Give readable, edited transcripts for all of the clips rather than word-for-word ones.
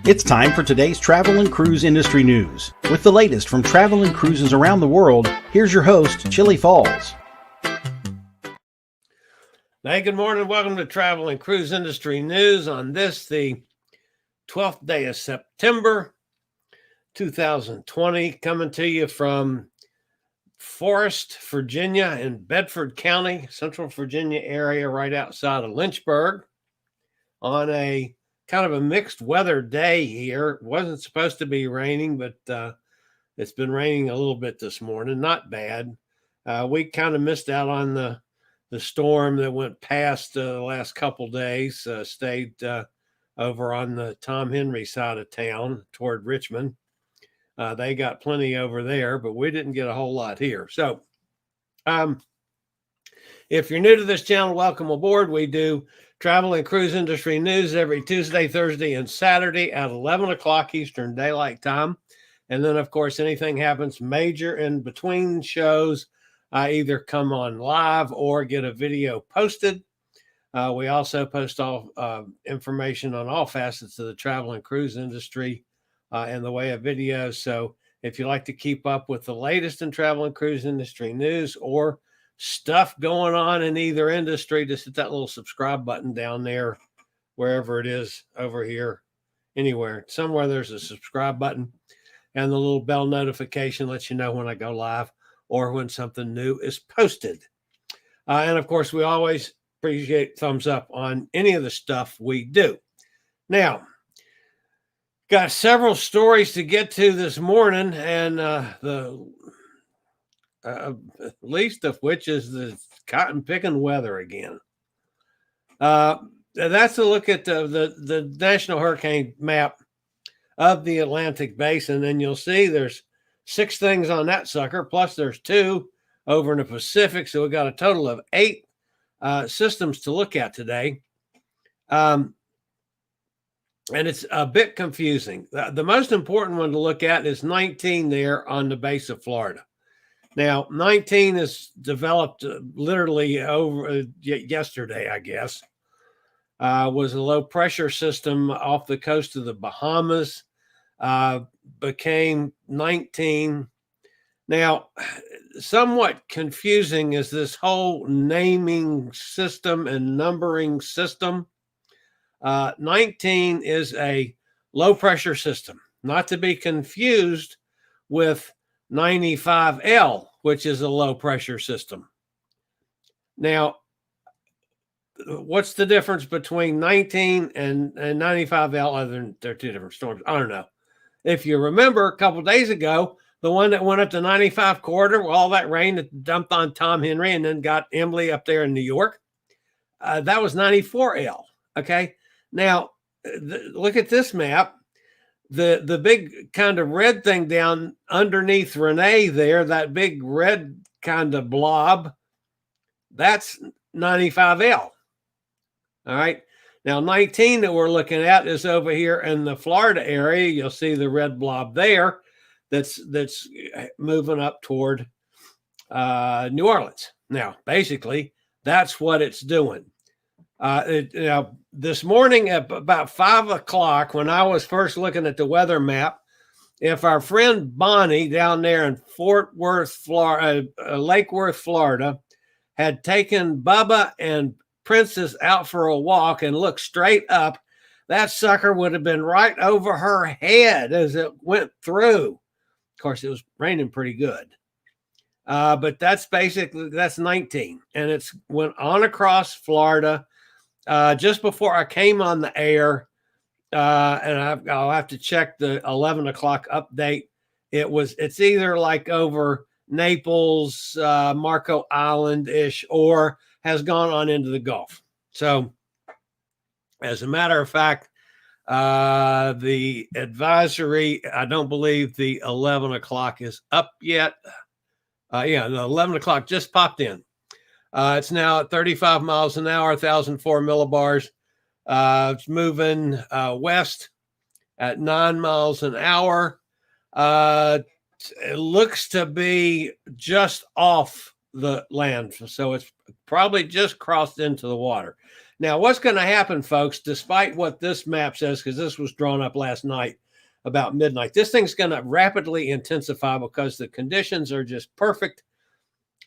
It's time for today's travel and cruise industry news. With the latest from travel and cruises around the world, here's your host, Chillie Falls. Hey, good morning. Welcome to Travel and Cruise Industry News on this, the 12th day of September, 2020, coming to you from Forest, Virginia in Bedford County, Central Virginia area, right outside of Lynchburg, on a kind of a mixed weather day here. It wasn't supposed to be raining, but it's been raining a little bit this morning. Not bad. We kind of missed out on the storm that went past the last couple days. Stayed over on the Tom Henry side of town toward Richmond. They got plenty over there, but we didn't get a whole lot here. So if you're new to this channel, welcome aboard. We do travel and cruise industry news every Tuesday, Thursday, and Saturday at 11 o'clock Eastern Daylight Time. And then, of course, anything happens major in between shows, I either come on live or get a video posted. We also post all information on all facets of the travel and cruise industry in the way of videos. So if you like to keep up with the latest in travel and cruise industry news or stuff going on in either industry, just hit that little subscribe button down there, wherever it is over here, anywhere, somewhere there's a subscribe button, and the little bell notification lets you know when I go live or when something new is posted. And of course, we always appreciate thumbs up on any of the stuff we do. Now, got several stories to get to this morning, and the least of which is the cotton picking weather again. That's a look at the National Hurricane Map of the Atlantic Basin, and you'll see there's 6 things on that sucker, plus there's 2 over in the Pacific. So we got a total of 8 systems to look at today. And it's a bit confusing. The most important one to look at is 19 there on the base of Florida. Now, 19 is developed literally over yesterday, I guess. Was a low pressure system off the coast of the Bahamas, became 19. Now, somewhat confusing is this whole naming system and numbering system. 19 is a low pressure system, not to be confused with 95L, which is a low pressure system. Now, what's the difference between 19 and 95L other than they're 2 different storms? I don't know. If you remember a couple days ago, the one that went up to 95 corridor, all that rain that dumped on Tom Henry and then got Emily up there in New York, that was 94L. Okay. Now, look at this map. The big kind of red thing down underneath Renee there, that big red kind of blob, that's 95L. All right. Now, 19 that we're looking at is over here in the Florida area. You'll see the red blob there that's moving up toward New Orleans. Now, basically, that's what it's doing. Now, this morning at about 5 o'clock, when I was first looking at the weather map, if our friend Bonnie down there in Fort Worth, Florida, Lake Worth, Florida, had taken Bubba and Princess out for a walk and looked straight up, that sucker would have been right over her head as it went through. Of course, it was raining pretty good. But that's 19. And it's went on across Florida. Just before I came on the air, and I'll have to check the 11 o'clock update. It's either like over Naples, Marco Island-ish, or has gone on into the Gulf. So as a matter of fact, the advisory, I don't believe the 11 o'clock is up yet. The 11 o'clock just popped in. It's now at 35 miles an hour, 1,004 millibars. It's moving west at 9 miles an hour. It looks to be just off the land, so it's probably just crossed into the water. Now, what's going to happen, folks, despite what this map says, because this was drawn up last night about midnight, this thing's going to rapidly intensify because the conditions are just perfect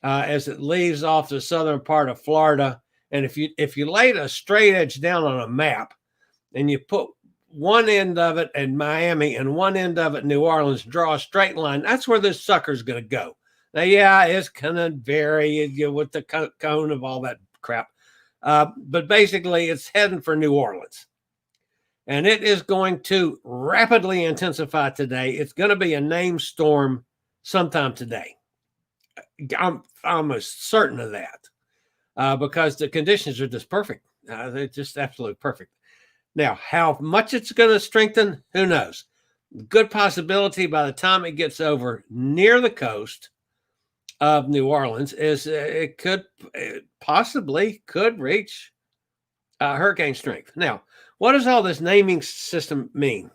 as it leaves off the southern part of Florida. And if you laid a straight edge down on a map and you put one end of it in Miami and one end of it New Orleans, draw a straight line, that's where this sucker's going to go. Now, yeah, it's going to vary with the cone of all that crap. But basically, it's heading for New Orleans. And it is going to rapidly intensify today. It's going to be a named storm sometime today. I'm almost certain of that because the conditions are just perfect. They're just absolutely perfect. Now, how much it's going to strengthen, who knows? Good possibility by the time it gets over near the coast of New Orleans is it possibly could reach hurricane strength. Now, what does all this naming system mean?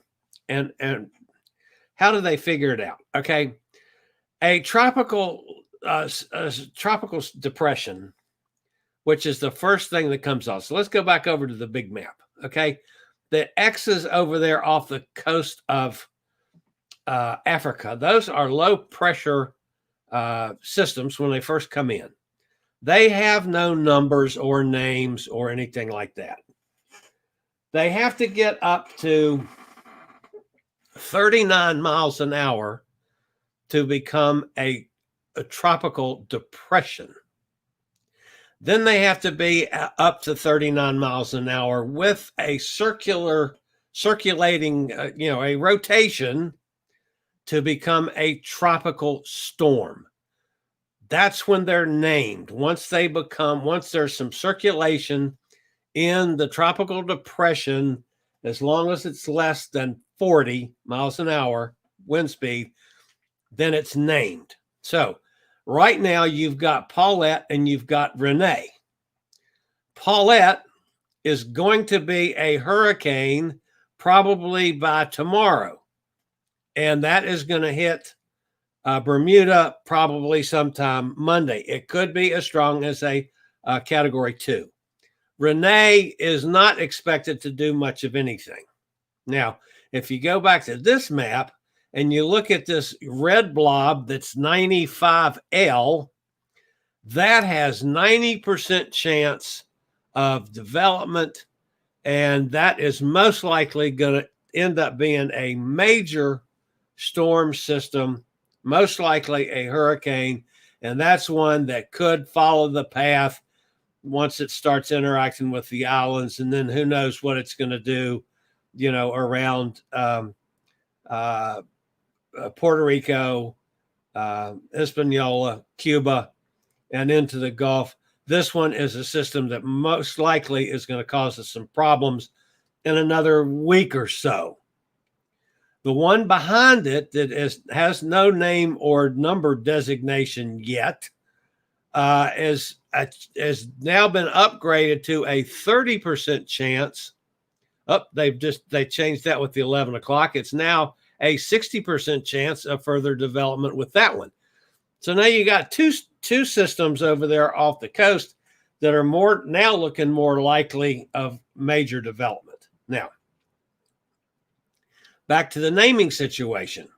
And how do they figure it out? Okay. A tropical depression, which is the first thing that comes off. So let's go back over to the big map. Okay. The X's over there off the coast of Africa, those are low pressure systems when they first come in. They have no numbers or names or anything like that. They have to get up to 39 miles an hour to become a tropical depression. Then they have to be up to 39 miles an hour with a circulating, a rotation to become a tropical storm. That's when they're named. Once there's some circulation in the tropical depression, as long as it's less than 40 miles an hour wind speed, then it's named. So right now you've got Paulette and you've got Renee. Paulette is going to be a hurricane probably by tomorrow. And that is going to hit Bermuda probably sometime Monday. It could be as strong as a Category 2. Renee is not expected to do much of anything. Now, if you go back to this map and you look at this red blob that's 95L, that has 90% chance of development, and that is most likely going to end up being a major storm system, most likely a hurricane, and that's one that could follow the path once it starts interacting with the islands, and then who knows what it's going to do, around Puerto Rico, Hispaniola, Cuba, and into the Gulf. This one is a system that most likely is going to cause us some problems in another week or so. The one behind it that has no name or number designation yet has now been upgraded to a 30% chance. They changed that with the 11 o'clock. It's now a 60% chance of further development with that one. So now you got two systems over there off the coast that are now looking more likely of major development. Now, back to the naming situation.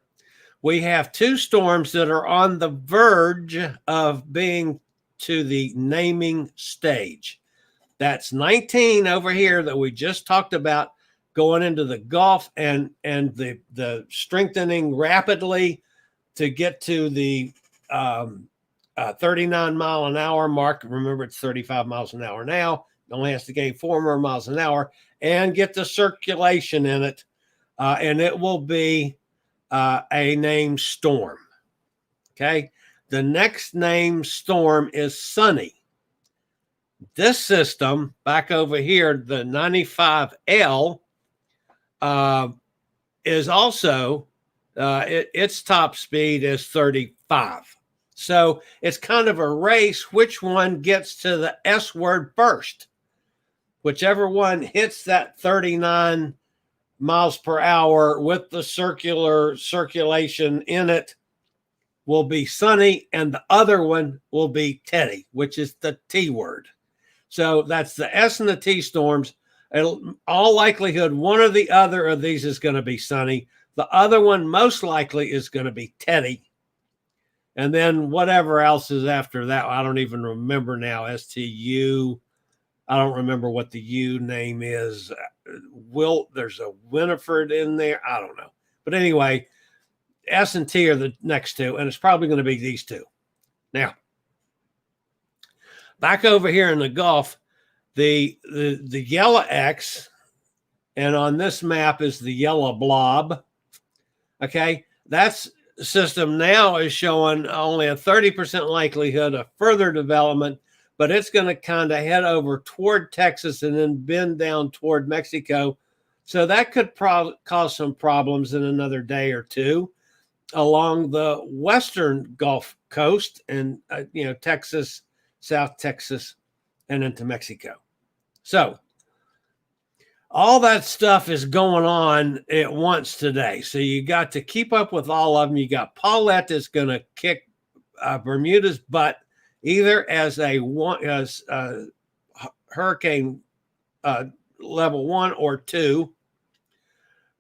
We have two storms that are on the verge of being to the naming stage. That's 19 over here that we just talked about going into the Gulf and the strengthening rapidly to get to the 39 mile an hour mark. Remember, it's 35 miles an hour now. It only has to gain 4 more miles an hour and get the circulation in it. And it will be a named storm. Okay. The next named storm is Sunny. This system back over here, the 95L, is also, its top speed is 35. So it's kind of a race which one gets to the S word first. Whichever one hits that 39 miles per hour with the circulation in it will be Sunny, and the other one will be Teddy, which is the T word. So that's the S and the T storms. All likelihood, one or the other of these is going to be sunny. The other one most likely is going to be Teddy. And then whatever else is after that, I don't even remember now. STU. I don't remember what the U name is. There's a Winifred in there. I don't know. But anyway, S and T are the next two, and it's probably going to be these two. Now, back over here in the Gulf, the yellow X, and on this map is the yellow blob. Okay, that's system now is showing only a 30% likelihood of further development, but it's going to kind of head over toward Texas and then bend down toward Mexico. So that could cause some problems in another day or two along the western Gulf Coast and, Texas, South Texas, and into Mexico. So all that stuff is going on at once today. So you got to keep up with all of them. You got Paulette that's going to kick Bermuda's butt either as hurricane level 1 or 2.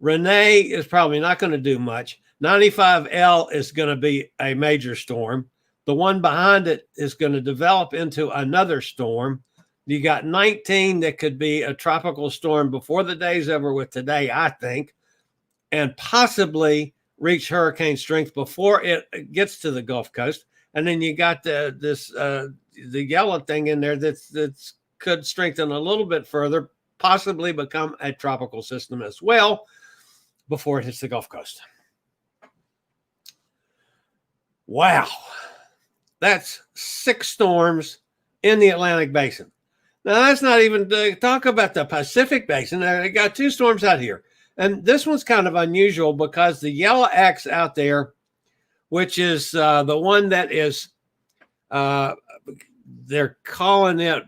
Renee is probably not going to do much. 95L is going to be a major storm. The one behind it is going to develop into another storm. You got 19 that could be a tropical storm before the day's over with today, I think, and possibly reach hurricane strength before it gets to the Gulf Coast. And then you got the yellow thing in there that's could strengthen a little bit further, possibly become a tropical system as well before it hits the Gulf Coast. Wow. That's 6 storms in the Atlantic Basin. Now, that's not even to talk about the Pacific Basin. They got 2 storms out here. And this one's kind of unusual because the yellow X out there, which is the one that is, they're calling it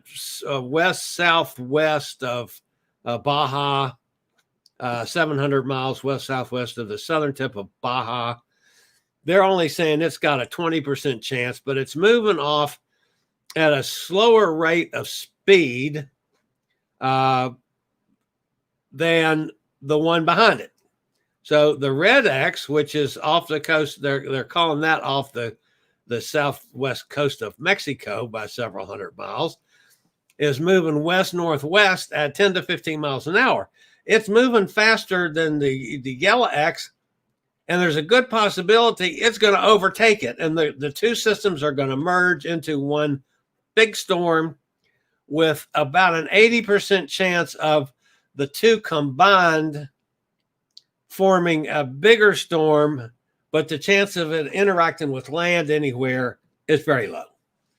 west-southwest of Baja, 700 miles west-southwest of the southern tip of Baja. They're only saying it's got a 20% chance, but it's moving off at a slower rate of speed than the one behind it. So the red X, which is off the coast, they're calling that off the southwest coast of Mexico by several hundred miles, is moving west-northwest at 10 to 15 miles an hour. It's moving faster than the yellow X, and there's a good possibility it's going to overtake it. And the 2 systems are going to merge into one big storm with about an 80% chance of the 2 combined forming a bigger storm, but the chance of it interacting with land anywhere is very low.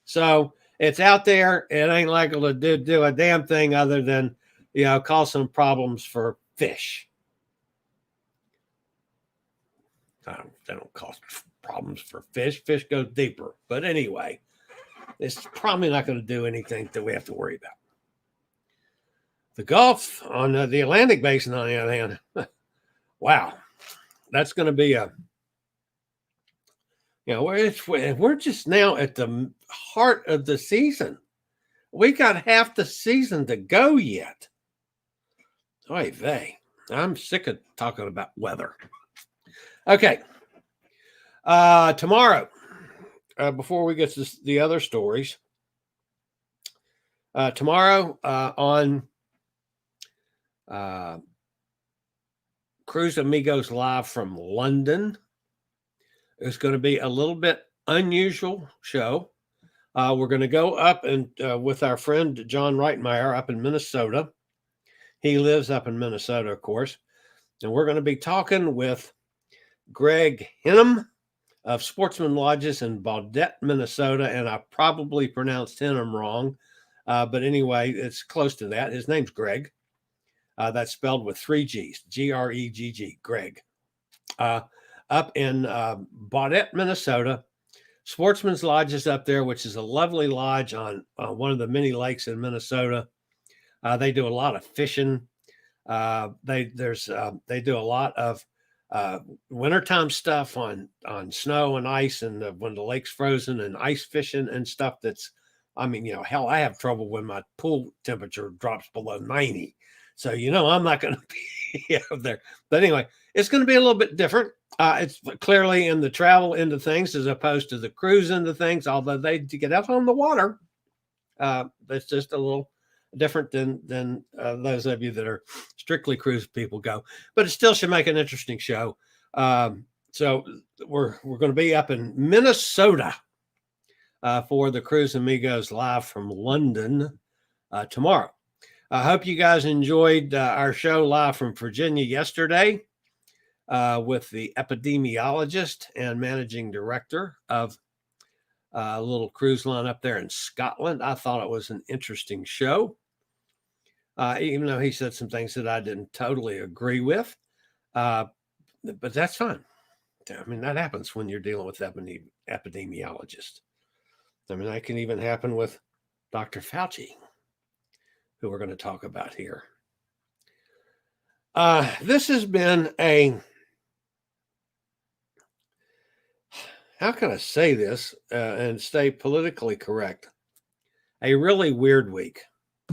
So it's out there. It ain't likely to do a damn thing other than, cause some problems for fish. They don't cause problems for fish. Fish go deeper. But anyway, it's probably not going to do anything that we have to worry about. The Gulf on the Atlantic Basin, on the other hand, wow, that's going to be we're just now at the heart of the season. We got half the season to go yet. Oy vey. I'm sick of talking about weather. Okay. Tomorrow, before we get to the other stories, tomorrow on Cruise Amigos Live from London, it's going to be a little bit unusual show. We're going to go up and with our friend John Reitmeyer up in Minnesota. He lives up in Minnesota, of course. And we're going to be talking with Greg Hinham of Sportsman Lodges in Baudette, Minnesota. And I probably pronounced Hinham wrong. But anyway, it's close to that. His name's Greg. That's spelled with 3 G's, Gregg, Greg. Up in Baudette, Minnesota. Sportsman's Lodge is up there, which is a lovely lodge on one of the many lakes in Minnesota. They do a lot of fishing. They do a lot of wintertime stuff on snow and ice, and when the lake's frozen, and ice fishing and stuff that's I mean, hell, I have trouble when my pool temperature drops below 90. So, I'm not going to be out there. But anyway, it's going to be a little bit different. It's clearly in the travel end of things as opposed to the cruise end of things, although they get out on the water. It's just a little different than those of you that are strictly cruise people go. But it still should make an interesting show. So we're going to be up in Minnesota for the Cruise Amigos live from London tomorrow. I hope you guys enjoyed our show live from Virginia yesterday with the epidemiologist and managing director of a little cruise line up there in Scotland. I thought it was an interesting show, even though he said some things that I didn't totally agree with. But that's fine. I mean, that happens when you're dealing with epidemiologists. I mean, that can even happen with Dr. Fauci, who we're going to talk about here. This has been how can I say this and stay politically correct? A really weird week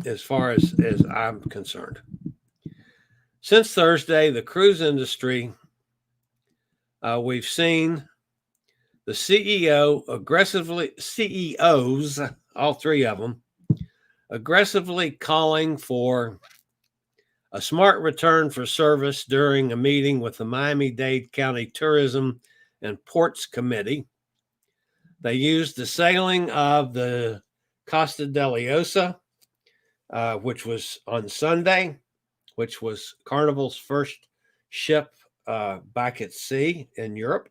as far as I'm concerned. Since Thursday, the cruise industry, we've seen the CEOs, all three of them, aggressively calling for a smart return for service during a meeting with the Miami-Dade County Tourism and Ports Committee. They used the sailing of the Costa dell'Osa, which was on Sunday, which was Carnival's first ship back at sea in Europe,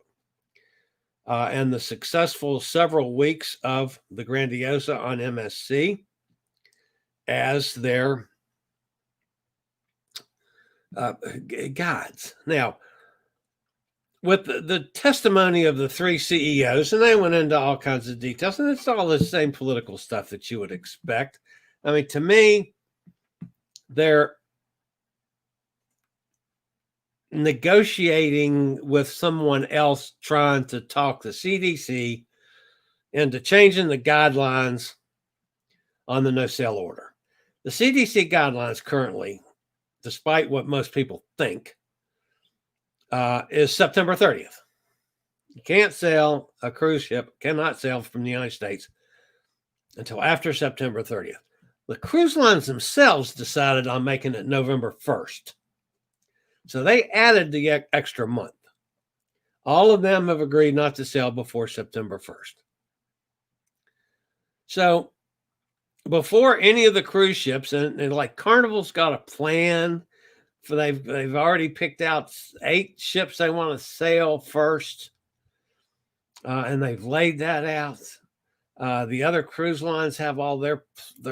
and the successful several weeks of the Grandiosa on MSC as their guides. Now, with the testimony of the three CEOs, and they went into all kinds of details, and it's all the same political stuff that you would expect. I mean, to me, they're negotiating with someone else trying to talk the CDC into changing the guidelines on the no-sail order. The CDC guidelines currently, despite what most people think, is September 30th. You can't sail, a cruise ship cannot sail from the United States until after September 30th. The cruise lines themselves decided on making it November 1st. So they added the extra month. All of them have agreed not to sail before September 1st. So before any of the cruise ships, and like Carnival's got a plan, for they've already picked out 8 ships they want to sail first, and they've laid that out. The other cruise lines have all they're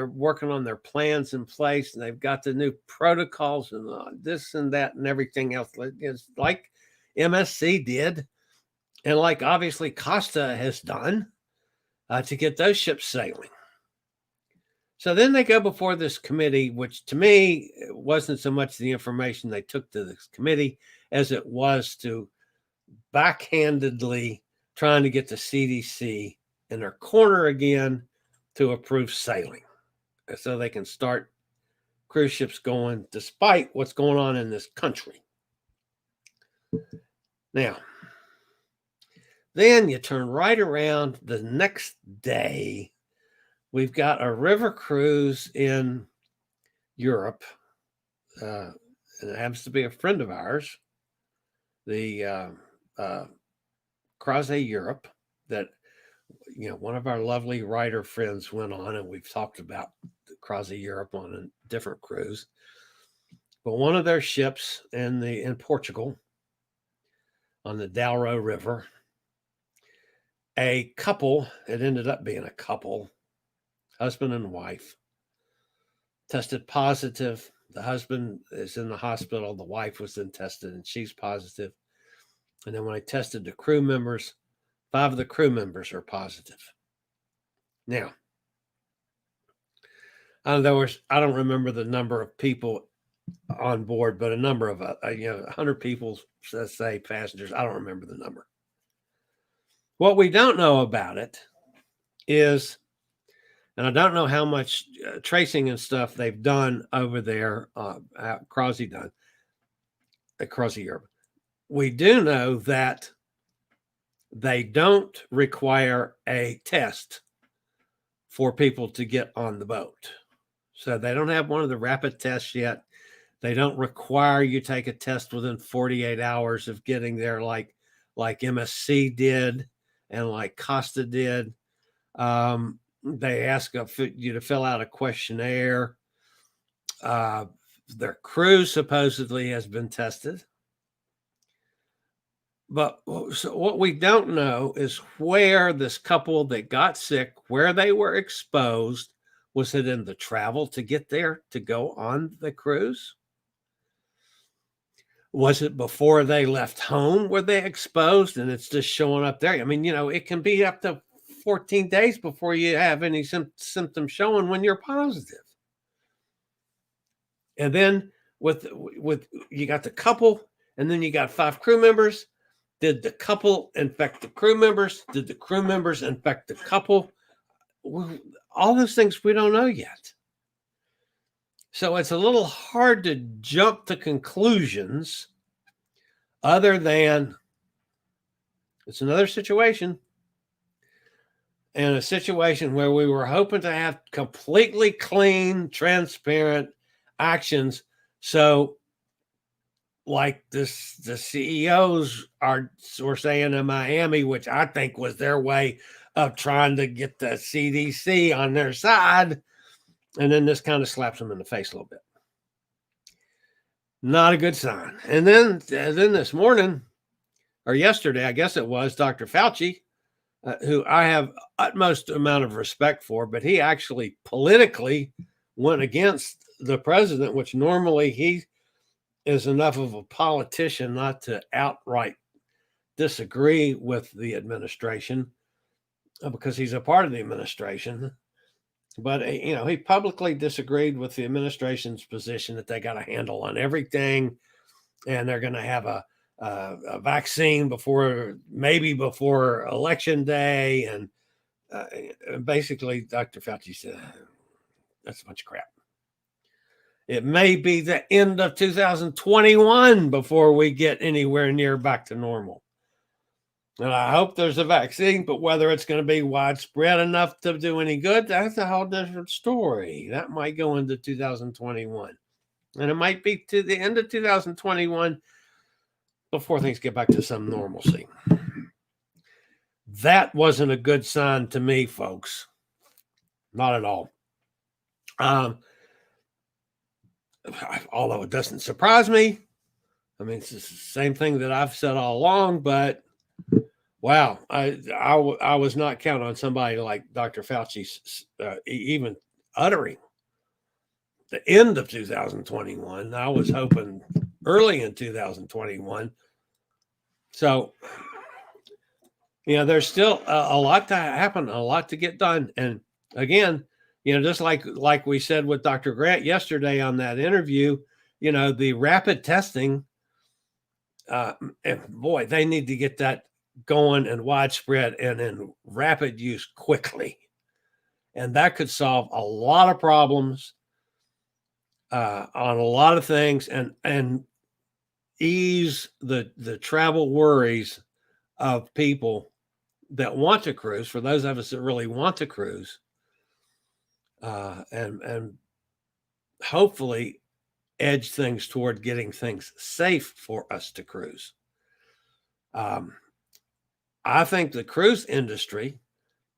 working on their plans in place, and they've got the new protocols and this and that and everything else. It's like MSC did, and like obviously Costa has done to get those ships sailing. So then they go before this committee, which to me wasn't so much the information they took to this committee as it was to backhandedly trying to get the CDC in their corner again to approve sailing so they can start cruise ships going despite what's going on in this country. Now, then you turn right around the next day. We've got a river cruise in Europe. And it happens to be a friend of ours, the COO Europe, that one of our lovely writer friends went on, and we've talked about the COO Europe on a different cruise. But one of their ships in Portugal on the Douro River, a couple, it ended up being a couple, husband and wife, tested positive. The husband is in the hospital. The wife was then tested, and she's positive. And then when I tested the crew members, 5 of the crew members are positive. Now, I don't remember the number of people on board, but a number of 100 people, let's say passengers. I don't remember the number. What we don't know about it is And I don't know how much tracing and stuff they've done over there at Crossy Europe. We do know that they don't require a test for people to get on the boat. So they don't have one of the rapid tests yet. They don't require you take a test within 48 hours of getting there like MSC did and like Costa did. They ask you to fill out a questionnaire. Their cruise supposedly has been tested. But so what we don't know is where this couple that got sick, where they were exposed. Was it in the travel to get there to go on the cruise? Was it before they left home were they exposed and it's just showing up there? I mean, it can be up to 14 days before you have any symptoms showing when you're positive. And then with you got the couple, and then you got 5 crew members. Did the couple infect the crew members? Did the crew members infect the couple? All those things we don't know yet. So it's a little hard to jump to conclusions other than it's another situation. And a situation where we were hoping to have completely clean, transparent actions. So like the CEOs were saying in Miami, which I think was their way of trying to get the CDC on their side. And then this kind of slaps them in the face a little bit. Not a good sign. And then this morning, or yesterday, I guess it was, Dr. Fauci, who I have utmost amount of respect for, but he actually politically went against the president, which normally he is enough of a politician not to outright disagree with the administration because he's a part of the administration. But, he publicly disagreed with the administration's position that they got a handle on everything and they're going to have a vaccine before election day. And basically, Dr. Fauci said, that's a bunch of crap. It may be the end of 2021 before we get anywhere near back to normal. And I hope there's a vaccine, but whether it's going to be widespread enough to do any good, that's a whole different story. That might go into 2021. And it might be to the end of 2021 before things get back to some normalcy. That wasn't a good sign to me, folks. Not at all. Although it doesn't surprise me. I mean, it's the same thing that I've said all along, but wow, I was not counting on somebody like Dr. Fauci even uttering the end of 2021. I was hoping early in 2021. So, there's still a lot to happen, a lot to get done. And again, just like we said with Dr. Grant yesterday on that interview, the rapid testing, boy, they need to get that going and widespread and in rapid use quickly. And that could solve a lot of problems on a lot of things and ease the travel worries of people that want to cruise, for those of us that really want to cruise, and hopefully edge things toward getting things safe for us to cruise. I think the cruise industry,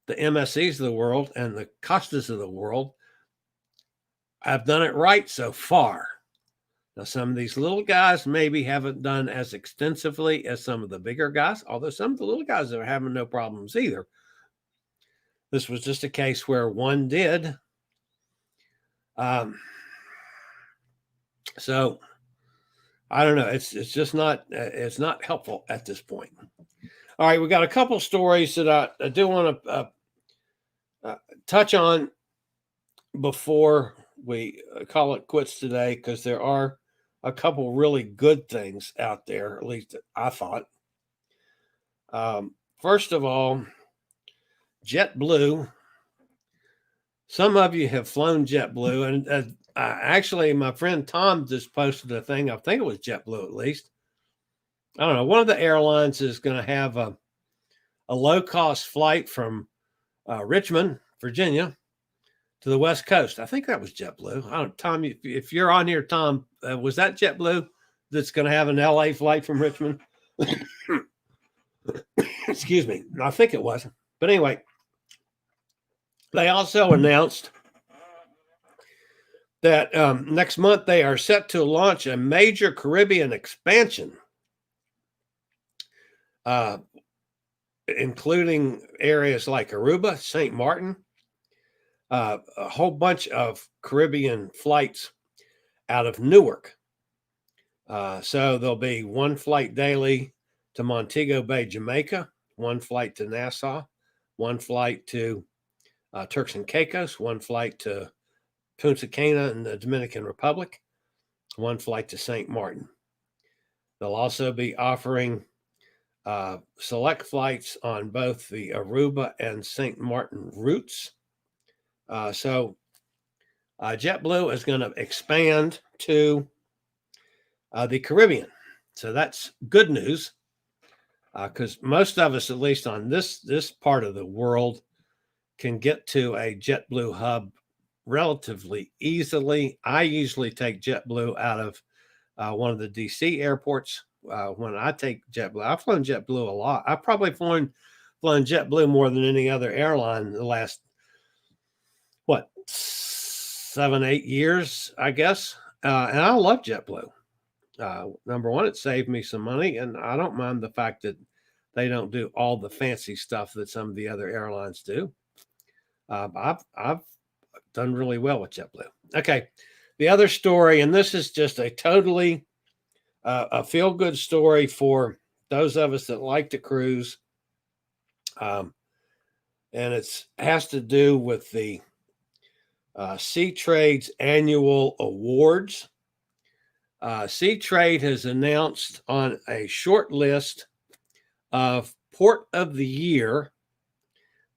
the MSCs of the world and the Costas of the world have done it right so far. Now, some of these little guys maybe haven't done as extensively as some of the bigger guys, although some of the little guys are having no problems either. This was just a case where one did. So I don't know. It's just not, it's not helpful at this point. All right. We got a couple stories that I do want to touch on before we call it quits today, because there are a couple really good things out there, at least I thought. First of all, JetBlue some of you have flown JetBlue, and actually, my friend Tom just posted a thing. I think it was JetBlue, at least. I don't know. One of the airlines is going to have a low-cost flight from Richmond, Virginia, to the West Coast. I think that was JetBlue. I don't, Tom, if you're on here, Tom, was that JetBlue that's going to have an LA flight from Richmond? Excuse me. I think it was. But anyway, they also announced that next month they are set to launch a major Caribbean expansion, including areas like Aruba, St. Martin, a whole bunch of Caribbean flights out of Newark. So there'll be one flight daily to Montego Bay, Jamaica, one flight to Nassau, one flight to Turks and Caicos, one flight to Punta Cana in the Dominican Republic, one flight to St. Martin. They'll also be offering select flights on both the Aruba and St. Martin routes. So JetBlue is going to expand to the Caribbean. So that's good news, because most of us, at least on this part of the world, can get to a JetBlue hub relatively easily. I usually take JetBlue out of one of the DC airports. When I take JetBlue, I've flown JetBlue a lot. I've probably flown JetBlue more than any other airline in the last, 7-8 years, I guess. And I love JetBlue. Number one, it saved me some money, and I don't mind the fact that they don't do all the fancy stuff that some of the other airlines do. I've done really well with JetBlue. Okay, the other story, and this is just a totally a feel-good story for those of us that like to cruise, and it has to do with the Sea Trade's annual awards. Sea Trade has announced on a short list of Port of the Year,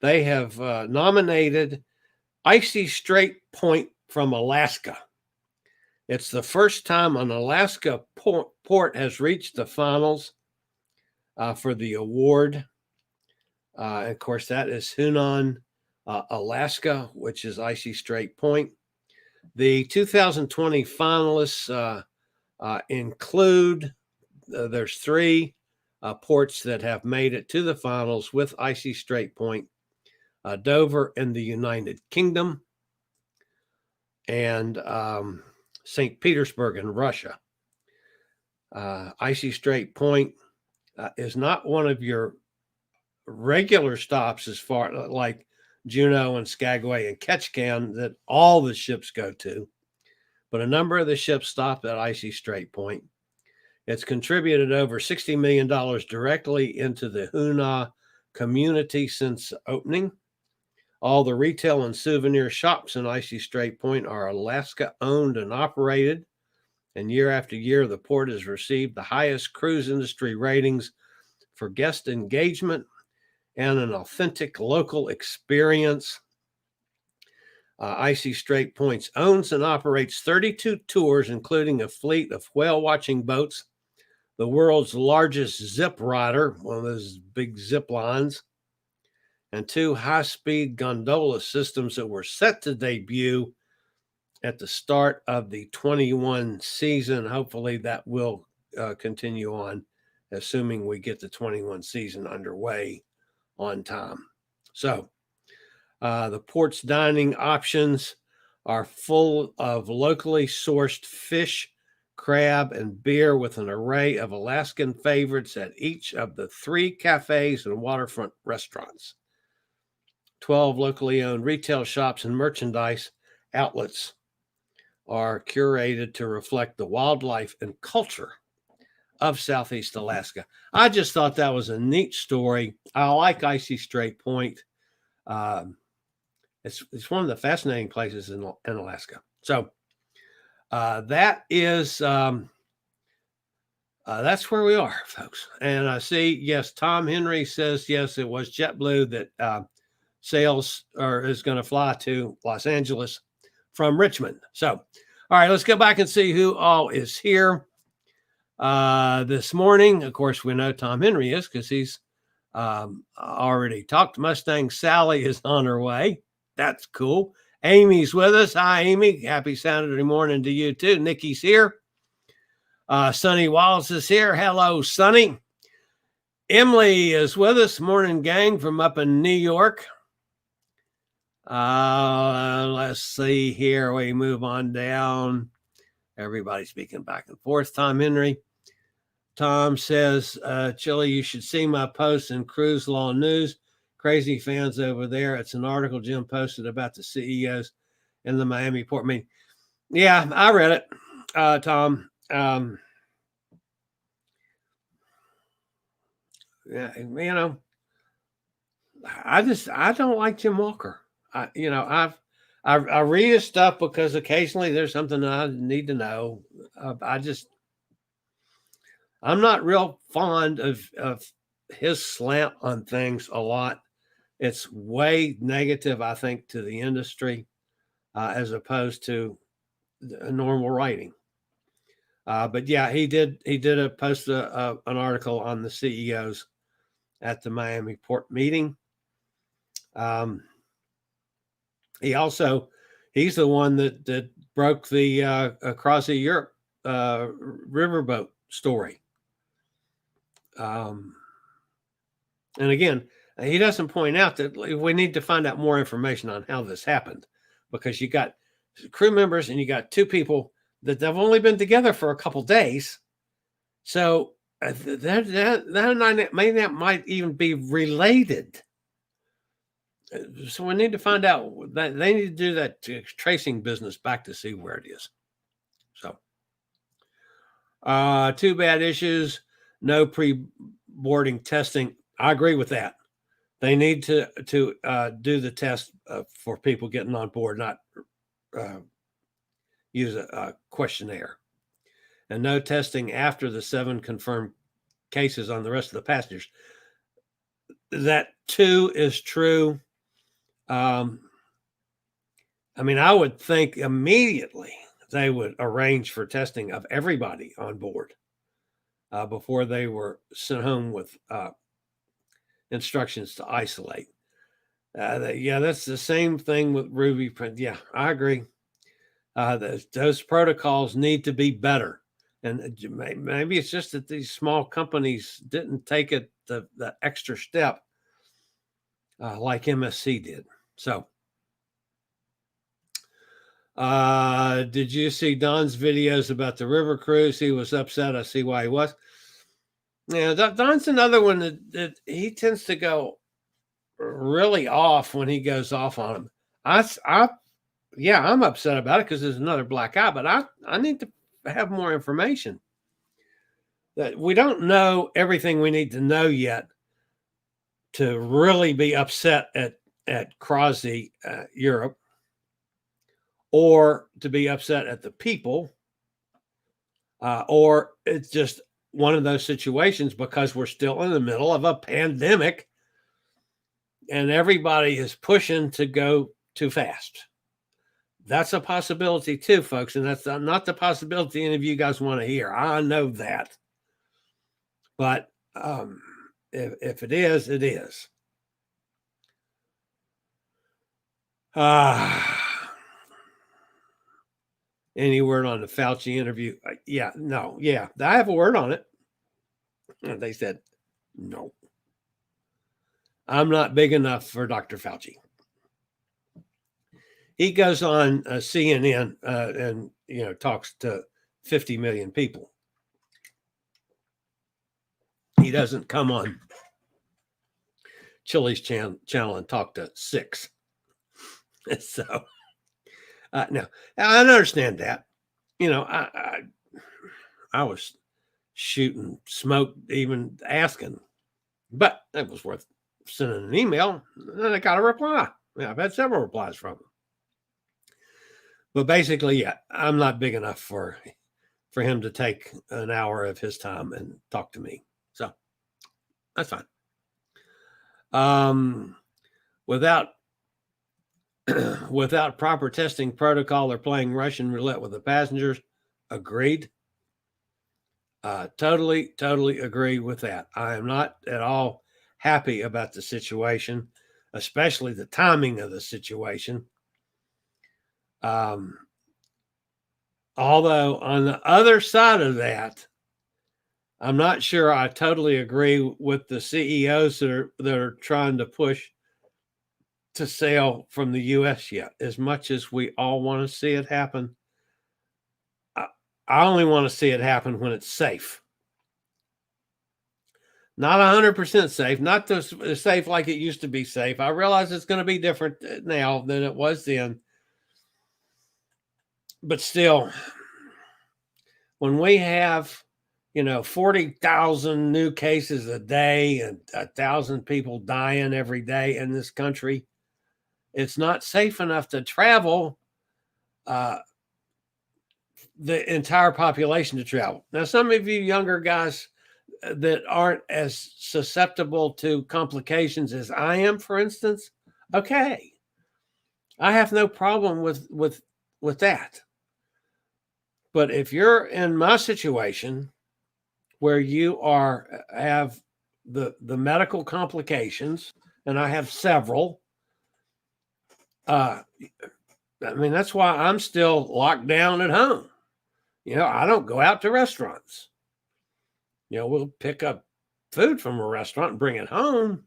they have nominated Icy Strait Point from Alaska. It's the first time an Alaska port has reached the finals for the award. Of course, that is Hunan, Alaska, which is Icy Strait Point. The 2020 finalists include, there's 3 ports that have made it to the finals with Icy Strait Point: Dover in the United Kingdom, and St. Petersburg in Russia. Icy Strait Point is not one of your regular stops as far like Juneau and Skagway and Ketchikan that all the ships go to, but a number of the ships stop at Icy Strait Point. It's contributed over $60 million directly into the Hunan community since opening. All the retail and souvenir shops in Icy Strait Point are Alaska owned and operated. And year after year, the port has received the highest cruise industry ratings for guest engagement and an authentic local experience. Icy Strait Point owns and operates 32 tours, including a fleet of whale watching boats, the world's largest zip rider, one of those big zip lines, and 2 high-speed gondola systems that were set to debut at the start of the 21 season. Hopefully that will continue on, assuming we get the 21 season underway on time. So the port's dining options are full of locally sourced fish, crab, and beer, with an array of Alaskan favorites at each of the 3 cafes and waterfront restaurants. 12 locally owned retail shops and merchandise outlets are curated to reflect the wildlife and culture of Southeast Alaska. I just thought that was a neat story. I like Icy Strait Point. It's one of the fascinating places in Alaska. So that is that's where we are, folks. And I see, yes, Tom Henry says, yes, it was JetBlue that is going to fly to Los Angeles from Richmond. So, all right, let's go back and see who all is here this morning. Of course, we know Tom Henry is because he's already talked. Mustang Sally is on her way. That's cool. Amy's with us. Hi, Amy. Happy Saturday morning to you too. Nikki's here. Sonny Wallace is here. Hello, Sonny. Emily is with us. Morning, gang, from up in New York. Let's see here. We move on down. Everybody speaking back and forth. Tom Henry. Tom says, Chillie, you should see my post in Cruise Law News. Crazy fans over there. It's an article Jim posted about the CEOs in the Miami port meeting. Yeah, I read it, Tom. Yeah, you know, I don't like Jim Walker. I read his stuff because occasionally there's something that I need to know. I'm not real fond of his slant on things a lot. It's way negative, I think, to the industry as opposed to a normal writing. But yeah, he did post an article on the CEOs at the Miami port meeting. He's the one that broke the Across the Europe riverboat story. And again, he doesn't point out that we need to find out more information on how this happened, because you got crew members and you got two people that they've only been together for a couple days. So that might even be related. So we need to find out that they need to do that tracing business back to see where it is. So, two bad issues. No pre-boarding testing. I agree with that. They need to do the test for people getting on board, not use a questionnaire. And no testing after the 7 confirmed cases on the rest of the passengers. That too is true. I would think immediately they would arrange for testing of everybody on board before they were sent home with instructions to isolate. That's the same thing with Ruby Print. Yeah, I agree. Those protocols need to be better. And maybe it's just that these small companies didn't take it the extra step like MSC did. So, did you see Don's videos about the river cruise? He was upset. I see why he was. Yeah, Don's another one that he tends to go really off when he goes off on him. I'm upset about it because there's another black eye, but I need to have more information. That we don't know everything we need to know yet to really be upset at COO Europe, or to be upset at the people, or it's just one of those situations because we're still in the middle of a pandemic and everybody is pushing to go too fast. That's a possibility too, folks. And that's not the possibility any of you guys want to hear. I know that. But if it is, it is. Any word on the Fauci interview? I have a word on it. And they said, no. I'm not big enough for Dr. Fauci. He goes on CNN and talks to 50 million people. He doesn't come on Chillie's channel and talk to 6. So, no, I understand that. I was shooting smoke even asking, but it was worth sending an email, and I got a reply. Yeah, I've had several replies from him. But basically, yeah, I'm not big enough for him to take an hour of his time and talk to me. So that's fine. Without without proper testing protocol, they're playing Russian roulette with the passengers. Agreed. Totally agree with that. I am not at all happy about the situation, especially the timing of the situation. Although on the other side of that, I'm not sure I totally agree with the CEOs that are trying to push to sail from the U.S. yet. As much as we all want to see it happen, I only want to see it happen when it's safe. Not 100% safe, not as safe like it used to be safe. I realize it's going to be different now than it was then. But still, when we have, 40,000 new cases a day and 1,000 people dying every day in this country, it's not safe enough to travel the entire population to travel. Now, some of you younger guys that aren't as susceptible to complications as I am, for instance, okay, I have no problem with that. But if you're in my situation where you have the medical complications, and I have several, that's why I'm still locked down at home. I don't go out to restaurants. We'll pick up food from a restaurant and bring it home,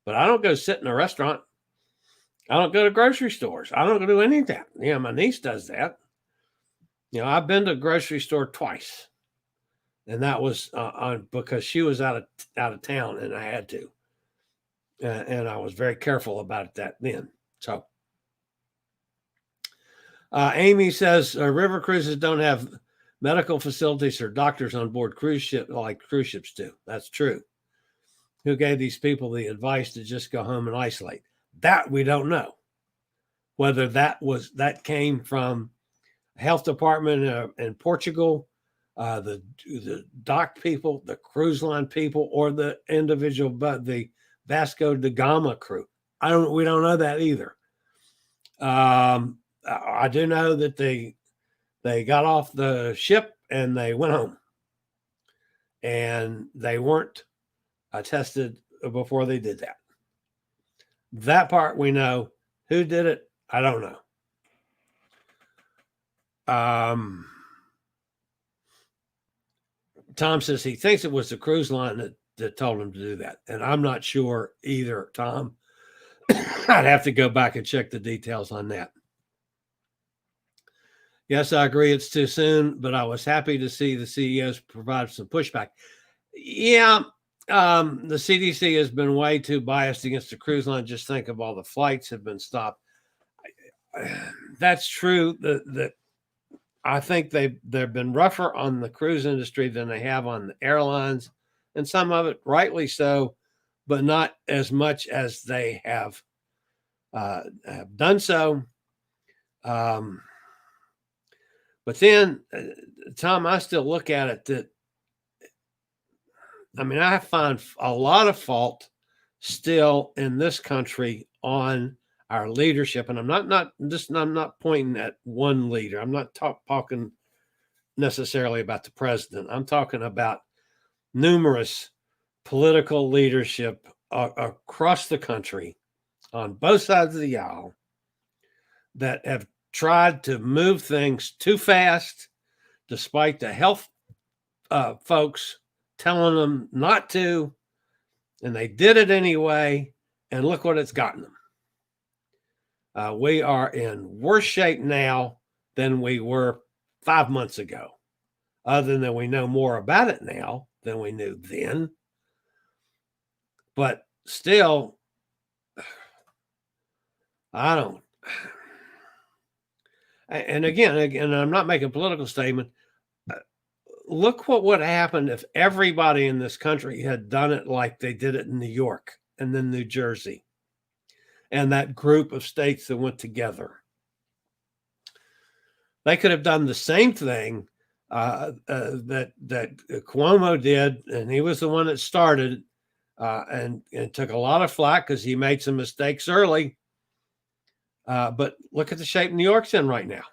but I don't go sit in a restaurant. I don't go to grocery stores. I don't go do any of that. My niece does that. I've been to a grocery store twice, and that was because she was out of town, and I had to, and I was very careful about that then. So, Amy says river cruises don't have medical facilities or doctors on board cruise ship like cruise ships do. That's true. Who gave these people the advice to just go home and isolate? That we don't know. Whether that came from health department in Portugal, the dock people, the cruise line people, or the individual, but the Vasco da Gama crew. We don't know that either. I do know that they got off the ship and they went home, and they weren't tested before they did that. That part we know. Who did it? I don't know. Tom says he thinks it was the cruise line that told him to do that, and I'm not sure either, Tom. I'd have to go back and check the details on that. Yes, I agree it's too soon, but I was happy to see the CEOs provide some pushback. Yeah, the CDC has been way too biased against the cruise line. Just think of all the flights have been stopped. That's true. I think they've been rougher on the cruise industry than they have on the airlines, and some of it rightly so, but not as much as they have done so. But then, Tom, I still look at it that, I find a lot of fault still in this country on our leadership. And I'm not pointing at one leader. I'm not talking necessarily about the president. I'm talking about numerous political leadership across the country on both sides of the aisle that have tried to move things too fast, despite the health folks telling them not to, and they did it anyway, and look what it's gotten them. We are in worse shape now than we were 5 months ago, other than we know more about it now than we knew then. But still, I don't. And again, I'm not making a political statement. Look what would happen if everybody in this country had done it like they did it in New York and then New Jersey and that group of states that went together. They could have done the same thing that Cuomo did, and he was the one that started and took a lot of flack because he made some mistakes early. But look at the shape New York's in right now.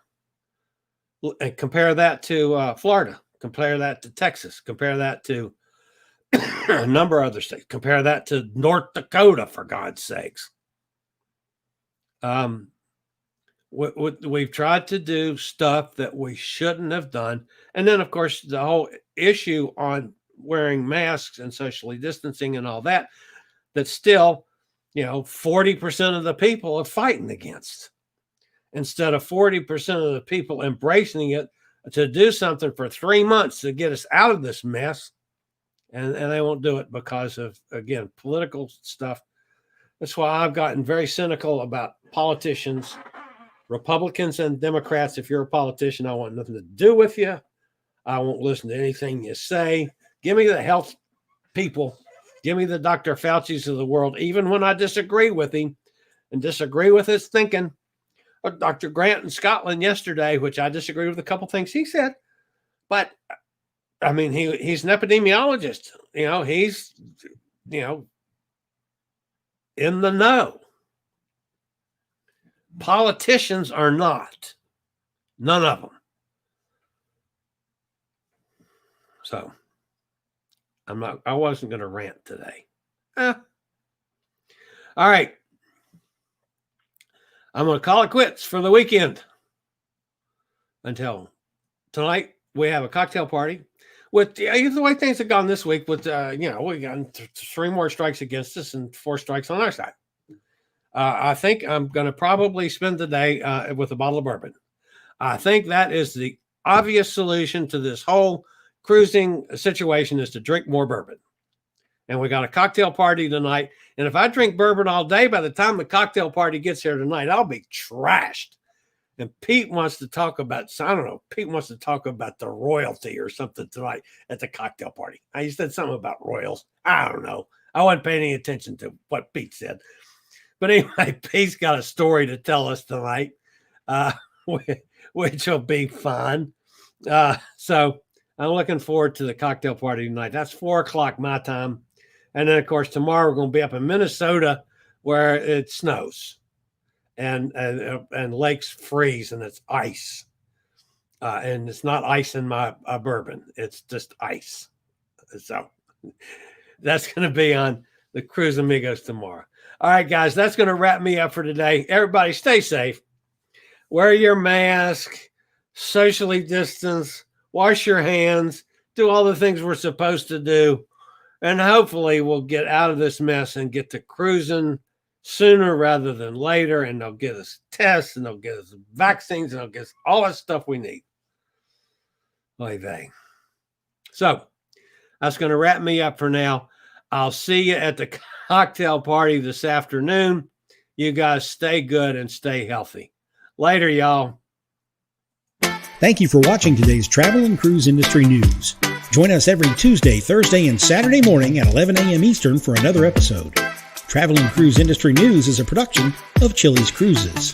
And compare that to Florida. Compare that to Texas. Compare that to a number of other states. Compare that to North Dakota, for God's sakes. We've tried to do stuff that we shouldn't have done. And then, of course, the whole issue on wearing masks and socially distancing and all that, that's still, 40% of the people are fighting against. Instead of 40% of the people embracing it to do something for 3 months to get us out of this mess. And they won't do it because of, again, political stuff. That's why I've gotten very cynical about politicians, Republicans and Democrats. If you're a politician, I want nothing to do with you. I won't listen to anything you say. Give me the health people. Give me the Dr. Fauci's of the world, even when I disagree with him and disagree with his thinking. Or Dr. Grant in Scotland yesterday, which I disagree with a couple things he said. But, I mean, he's an epidemiologist. He's, in the know. Politicians are not. None of them. So, I wasn't going to rant today. All right. I'm going to call it quits for the weekend. Until tonight, we have a cocktail party. With the way things have gone this week, with we got 3 more strikes against us and 4 strikes on our side. I think I'm going to probably spend the day with a bottle of bourbon. I think that is the obvious solution to this whole cruising situation, is to drink more bourbon. And we got a cocktail party tonight. And if I drink bourbon all day, by the time the cocktail party gets here tonight, I'll be trashed. And Pete wants to talk about, Pete wants to talk about the royalty or something tonight at the cocktail party. He said something about royals. I don't know. I wasn't paying any attention to what Pete said. But anyway, Pete's got a story to tell us tonight, which will be fun. So I'm looking forward to the cocktail party tonight. That's 4:00 my time. And then, of course, tomorrow we're going to be up in Minnesota where it snows and lakes freeze and it's ice. And it's not ice in my bourbon. It's just ice. So that's going to be on the Cruise Amigos tomorrow. All right, guys, that's going to wrap me up for today. Everybody stay safe. Wear your mask, socially distance, wash your hands, do all the things we're supposed to do. And hopefully we'll get out of this mess and get to cruising sooner rather than later. And they'll get us tests and they'll get us vaccines and they'll get us all that stuff we need. So that's going to wrap me up for now. I'll see you at the cocktail party this afternoon. You guys stay good and stay healthy. Later, y'all. Thank you for watching today's Travel and Cruise Industry News. Join us every Tuesday, Thursday, and Saturday morning at 11 a.m. Eastern for another episode. Travel and Cruise Industry News is a production of Chillie's Cruises.